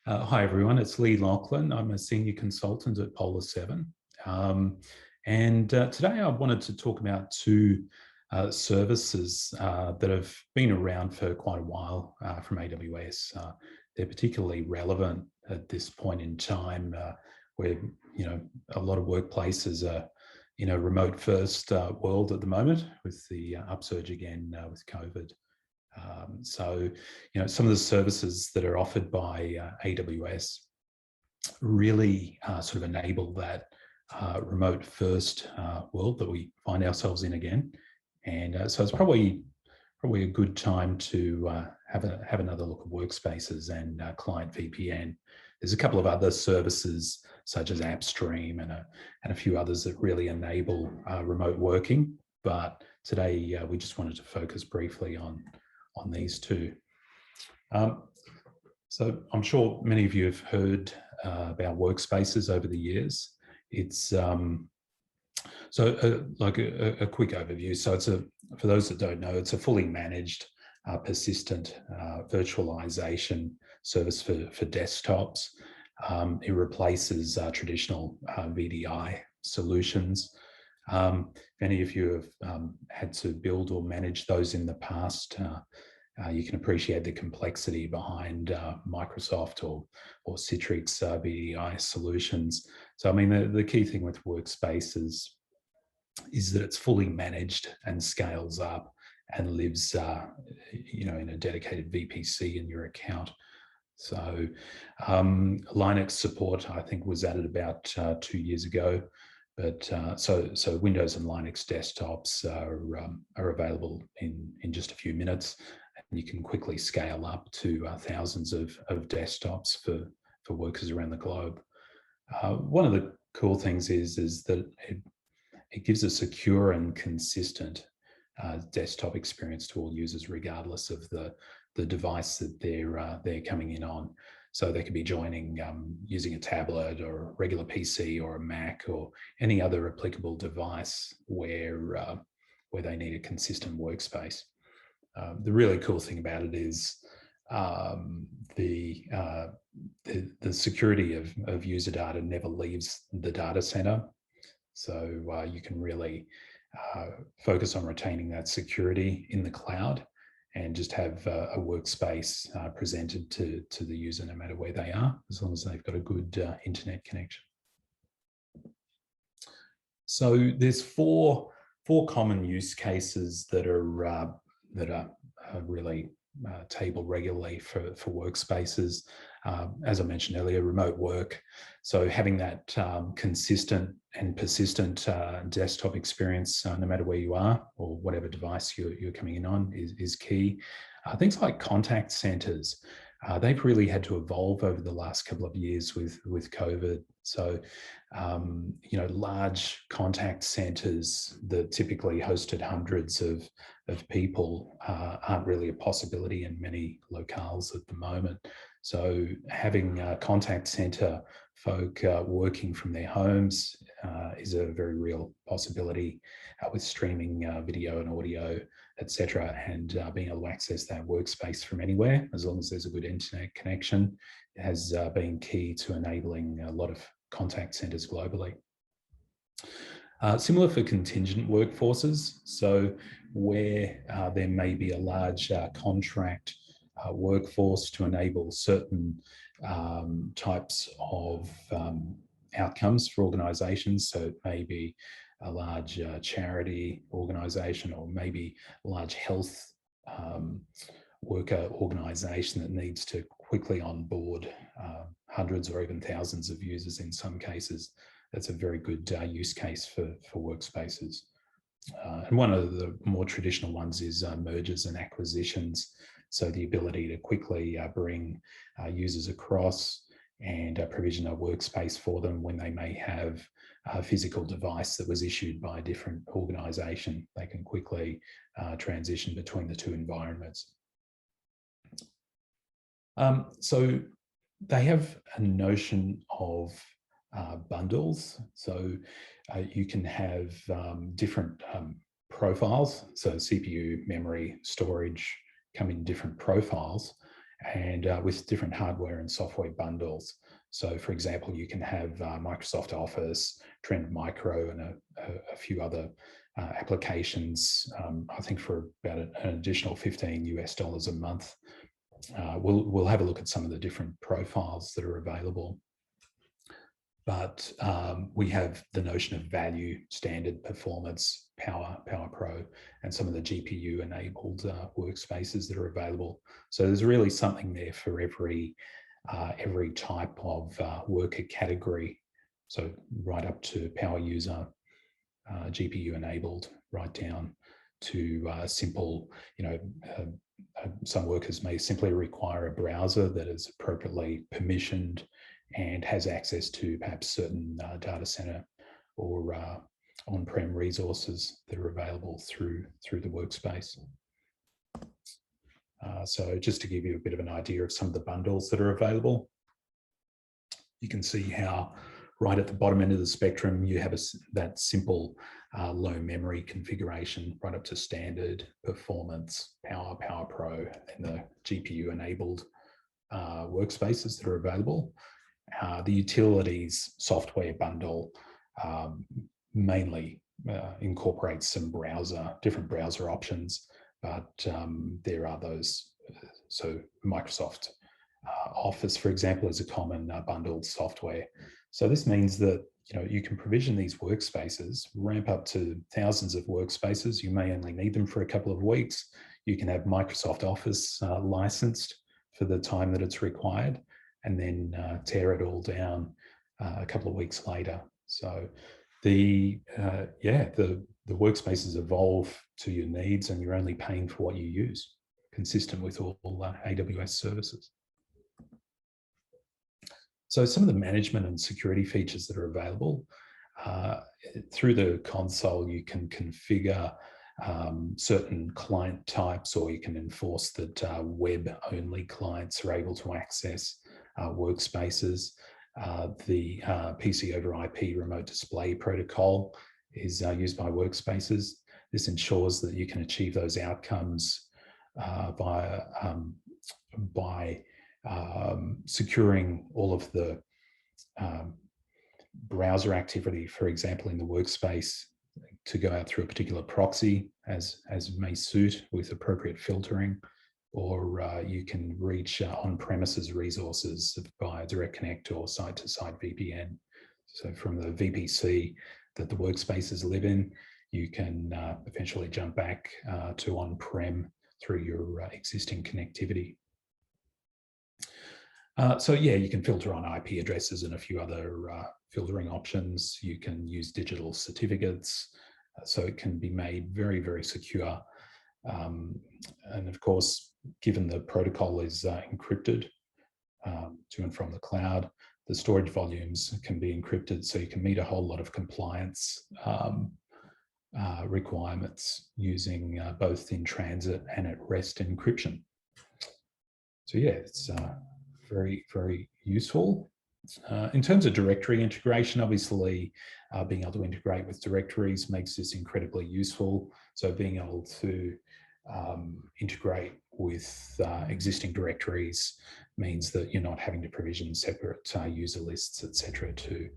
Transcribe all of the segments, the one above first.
Hi, everyone. It's Leigh Laughlin. I'm a senior consultant at Polar 7. Today I wanted to talk about two services that have been around for quite a while from AWS. They're particularly relevant at this point in time where, a lot of workplaces are in a remote first world at the moment with the upsurge again with COVID. Some of the services that are offered by AWS really sort of enable that remote first world that we find ourselves in again. So it's probably a good time to have another look at Workspaces and Client VPN. There's a couple of other services such as AppStream and a few others that really enable remote working. But today we just wanted to focus briefly on these two. So I'm sure many of you have heard about Workspaces over the years. It's like a quick overview. So for those that don't know, it's a fully managed, persistent virtualization service for desktops. It replaces traditional VDI solutions. If any of you have had to build or manage those in the past, you can appreciate the complexity behind Microsoft or Citrix VDI solutions. So, I mean, the key thing with Workspaces is that it's fully managed and scales up and lives, in a dedicated VPC in your account. So, Linux support, I think, was added about 2 years ago. But so Windows and Linux desktops are available in just a few minutes, and you can quickly scale up to thousands of desktops for workers around the globe. One of the cool things is that it gives a secure and consistent desktop experience to all users, regardless of the device that they're coming in on. So they could be joining using a tablet or a regular PC or a Mac or any other applicable device where they need a consistent workspace. The really cool thing about it is the security of user data never leaves the data center. So you can really focus on retaining that security in the cloud and just have a workspace presented to the user no matter where they are, as long as they've got a good internet connection. So there's four common use cases that are really tabled regularly for Workspaces. As I mentioned earlier, remote work. So having that consistent and persistent desktop experience, no matter where you are or whatever device you're coming in on, is key. Things like contact centers, they've really had to evolve over the last couple of years with COVID. So, large contact centers that typically hosted hundreds of people aren't really a possibility in many locales at the moment. So having contact center folk working from their homes is a very real possibility with streaming video and audio, etc., and being able to access that workspace from anywhere, as long as there's a good internet connection, has been key to enabling a lot of contact centers globally. Similar for contingent workforces. So where there may be a large contract workforce to enable certain types of outcomes for organizations. So it may be a large charity organization, or maybe a large health worker organization that needs to quickly onboard hundreds or even thousands of users in some cases. That's a very good use case for Workspaces. And one of the more traditional ones is mergers and acquisitions. So the ability to quickly bring users across and provision a workspace for them when they may have a physical device that was issued by a different organization. They can quickly transition between the two environments. So they have a notion of bundles. So you can have different profiles. So CPU, memory, storage come in different profiles. and with different hardware and software bundles. So for example, you can have Microsoft Office, Trend Micro, and a few other applications, I think for about an additional $15 a month. We'll have a look at some of the different profiles that are available. But we have the notion of value, standard, performance, power pro, and some of the GPU-enabled workspaces that are available. So there's really something there for every type of worker category. So right up to power user, GPU-enabled, right down to simple, some workers may simply require a browser that is appropriately permissioned and has access to perhaps certain data center or on-prem resources that are available through the workspace. So just to give you a bit of an idea of some of the bundles that are available, you can see how right at the bottom end of the spectrum, you have that simple low memory configuration right up to standard, performance, power pro, and the GPU-enabled workspaces that are available. The utilities software bundle mainly incorporates some different browser options, but there are those. So Microsoft Office, for example, is a common bundled software. So this means that you can provision these workspaces, ramp up to thousands of workspaces. You may only need them for a couple of weeks. You can have Microsoft Office licensed for the time that it's required, and then tear it all down a couple of weeks later. So the workspaces evolve to your needs, and you're only paying for what you use, consistent with all AWS services. So some of the management and security features that are available through the console, you can configure certain client types, or you can enforce that web-only clients are able to access workspaces. The PC over IP remote display protocol is used by workspaces. This ensures that you can achieve those outcomes by securing all of the browser activity, for example, in the workspace, to go out through a particular proxy as may suit with appropriate filtering, or you can reach on-premises resources via direct connect or site-to-site VPN. So from the VPC that the workspaces live in, you can eventually jump back to on-prem through your existing connectivity. So yeah, you can filter on IP addresses and a few other filtering options. You can use digital certificates, so it can be made very, very secure. And of course, given the protocol is encrypted to and from the cloud, the storage volumes can be encrypted, so you can meet a whole lot of compliance requirements using both in transit and at rest encryption. So yeah, it's very, very useful. In terms of directory integration, obviously being able to integrate with directories makes this incredibly useful. So being able to integrate with existing directories means that you're not having to provision separate user lists, etc., to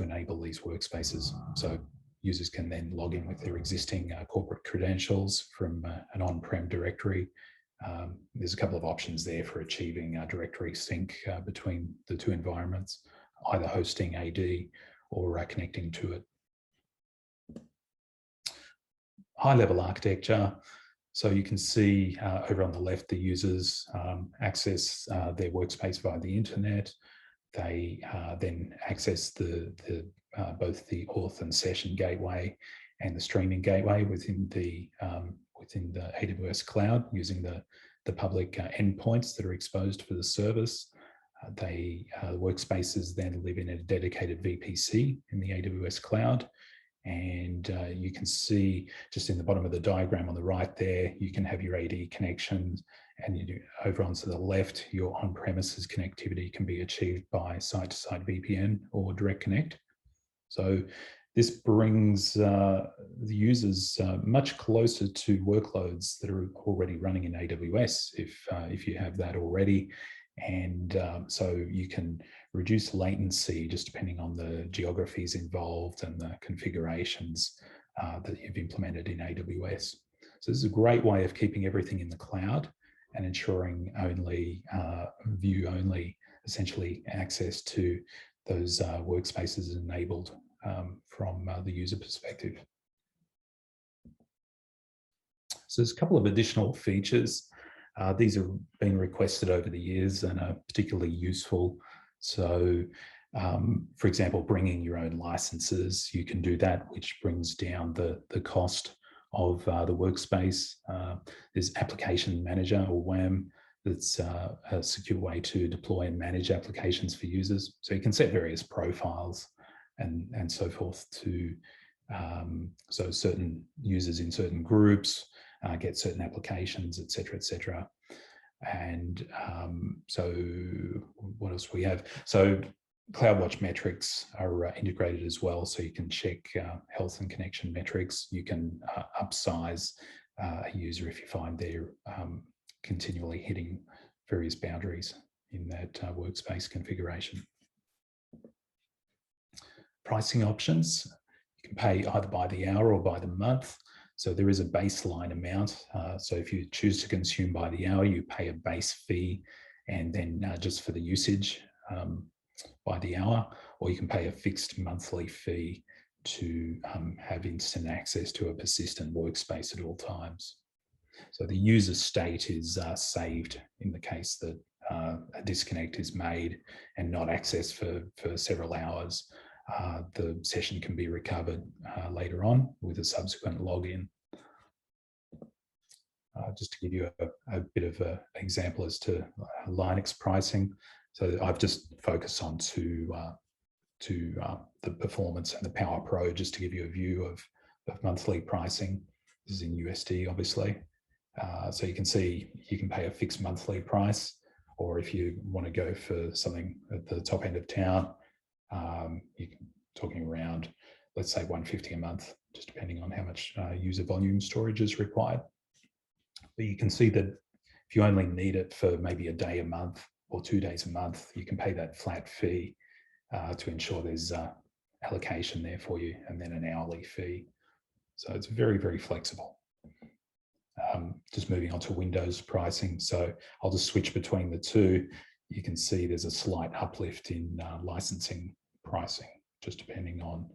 enable these workspaces. So users can then log in with their existing corporate credentials from an on-prem directory. There's a couple of options there for achieving directory sync between the two environments, either hosting AD or connecting to it. High-level architecture. So you can see over on the left, the users access their workspace via the internet. They then access both the auth and session gateway and the streaming gateway within the AWS cloud using the public endpoints that are exposed for the service. The workspaces then live in a dedicated VPC in the AWS cloud. And you can see just in the bottom of the diagram on the right there, you can have your AD connections, and over onto the left, your on-premises connectivity can be achieved by site-to-site VPN or direct connect. So This brings the users much closer to workloads that are already running in AWS, if you have that already. And so you can reduce latency just depending on the geographies involved and the configurations that you've implemented in AWS. So this is a great way of keeping everything in the cloud and ensuring only view-only, essentially, access to those workspaces enabled from the user perspective. So there's a couple of additional features. These have been requested over the years and are particularly useful. So, for example, bringing your own licenses, you can do that, which brings down the cost of the workspace. There's Application Manager, or WAM, that's a secure way to deploy and manage applications for users. So you can set various profiles and so forth to, so certain users in certain groups get certain applications, et cetera, and so what else we have? So CloudWatch metrics are integrated as well, so you can check health and connection metrics. You can upsize a user if you find they're continually hitting various boundaries in that workspace configuration. Pricing options, you can pay either by the hour or by the month. So there is a baseline amount. So if you choose to consume by the hour, you pay a base fee, and then just for the usage by the hour, or you can pay a fixed monthly fee to have instant access to a persistent workspace at all times. So the user state is saved in the case that a disconnect is made and not accessed for several hours. The session can be recovered later on with a subsequent login. Just to give you a bit of an example as to Linux pricing. So I've just focused on the performance and the Power Pro, just to give you a view of monthly pricing. This is in USD, obviously. So you can see you can pay a fixed monthly price, or if you want to go for something at the top end of town, you're talking around, let's say, $150 a month, just depending on how much user volume storage is required. But you can see that if you only need it for maybe a day a month or 2 days a month, you can pay that flat fee to ensure there's allocation there for you, and then an hourly fee. So it's very, very flexible. Just moving on to Windows pricing. So I'll just switch between the two. You can see there's a slight uplift in licensing pricing, just depending on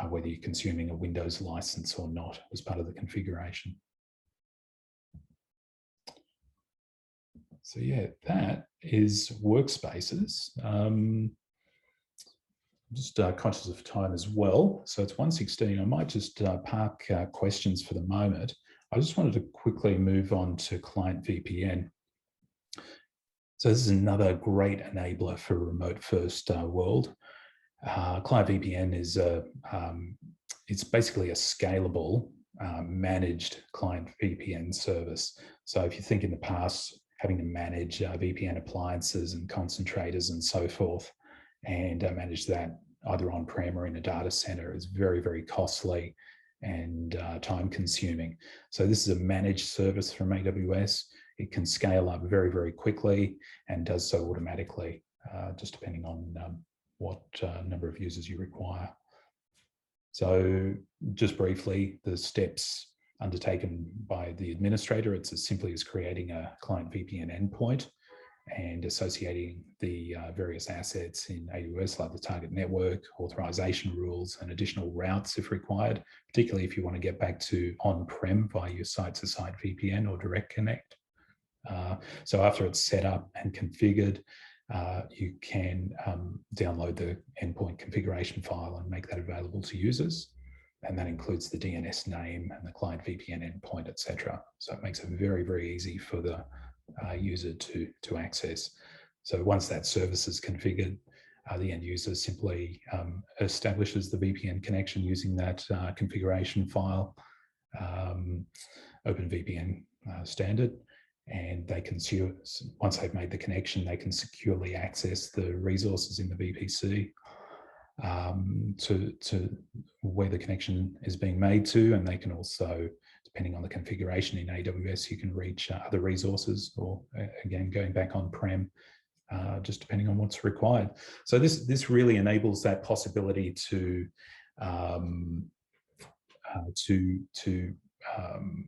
whether you're consuming a Windows license or not as part of the configuration. So yeah, that is Workspaces. Just conscious of time as well. So it's 1:16. I might just park questions for the moment. I just wanted to quickly move on to Client VPN. So this is another great enabler for a remote-first world. Client VPN is it's basically a scalable, managed client VPN service. So if you think in the past, having to manage VPN appliances and concentrators and so forth, and manage that either on-prem or in a data center is very, very costly and time-consuming. So this is a managed service from AWS. It can scale up very, very quickly and does so automatically, just depending on what number of users you require. So just briefly, the steps undertaken by the administrator, it's as simply as creating a client VPN endpoint and associating the various assets in AWS, like the target network, authorization rules, and additional routes if required, particularly if you want to get back to on-prem via your site-to-site VPN or direct connect. So after it's set up and configured, you can download the endpoint configuration file and make that available to users. And that includes the DNS name and the client VPN endpoint, etc. So it makes it very, very easy for the user to access. So once that service is configured, the end user simply establishes the VPN connection using that configuration file, OpenVPN standard, and they can, once they've made the connection, they can securely access the resources in the VPC. to where the connection is being made to, and they can also, depending on the configuration in AWS, you can reach other resources, or again, going back on-prem, just depending on what's required. So this really enables that possibility to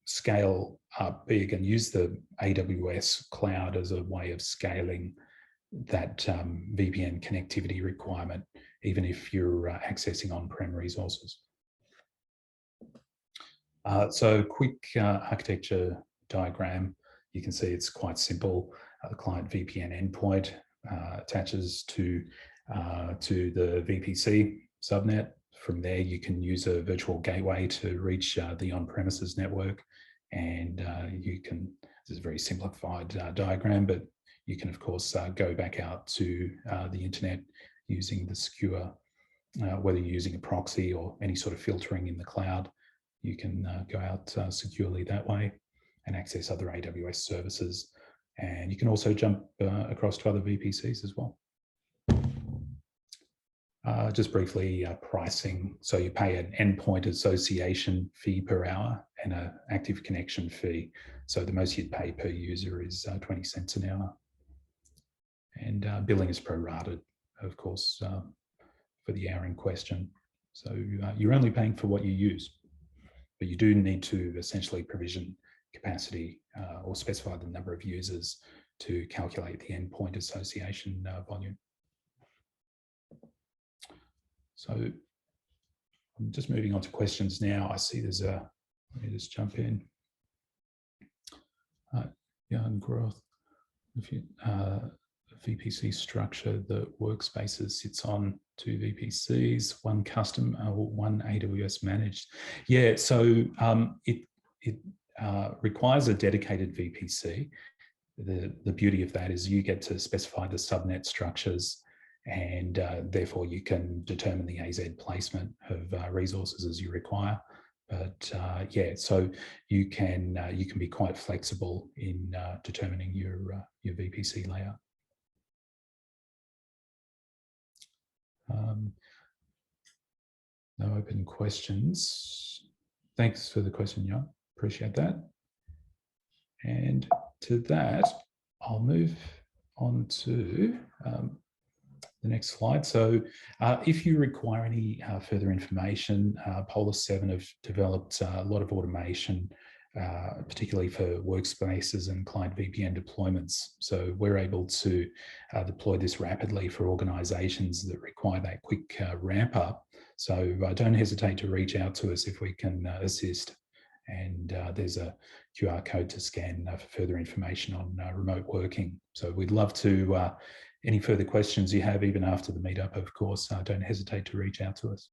scale up big and use the AWS cloud as a way of scaling that VPN connectivity requirement, even if you're accessing on-prem resources. So quick architecture diagram. You can see it's quite simple. The client VPN endpoint attaches to the VPC subnet. From there, you can use a virtual gateway to reach the on-premises network, and you can. This is a very simplified diagram, but you can, of course, go back out to the internet using the secure, whether you're using a proxy or any sort of filtering in the cloud. You can go out securely that way and access other AWS services. And you can also jump across to other VPCs as well. Just briefly, pricing. So you pay an endpoint association fee per hour and an active connection fee. So the most you'd pay per user is 20 cents an hour. And billing is prorated, of course, for the hour in question. So you're only paying for what you use, but you do need to essentially provision capacity or specify the number of users to calculate the endpoint association volume. So I'm just moving on to questions now. I see there's a, let me just jump in. Young growth. If you, VPC structure, the Workspaces sits on 2 VPCs, 1 custom, 1 AWS managed. Yeah, so it requires a dedicated VPC. The beauty of that is you get to specify the subnet structures, and therefore you can determine the AZ placement of resources as you require. But yeah, so you can be quite flexible in determining your VPC layout. No open questions. Thanks for the question, Jan. Appreciate that. And to that, I'll move on to the next slide. So if you require any further information, Polis 7 have developed a lot of automation, particularly for Workspaces and Client VPN deployments. So we're able to deploy this rapidly for organizations that require that quick ramp up. So don't hesitate to reach out to us if we can assist. And there's a QR code to scan for further information on remote working. So we'd love to, any further questions you have, even after the meetup, of course, don't hesitate to reach out to us.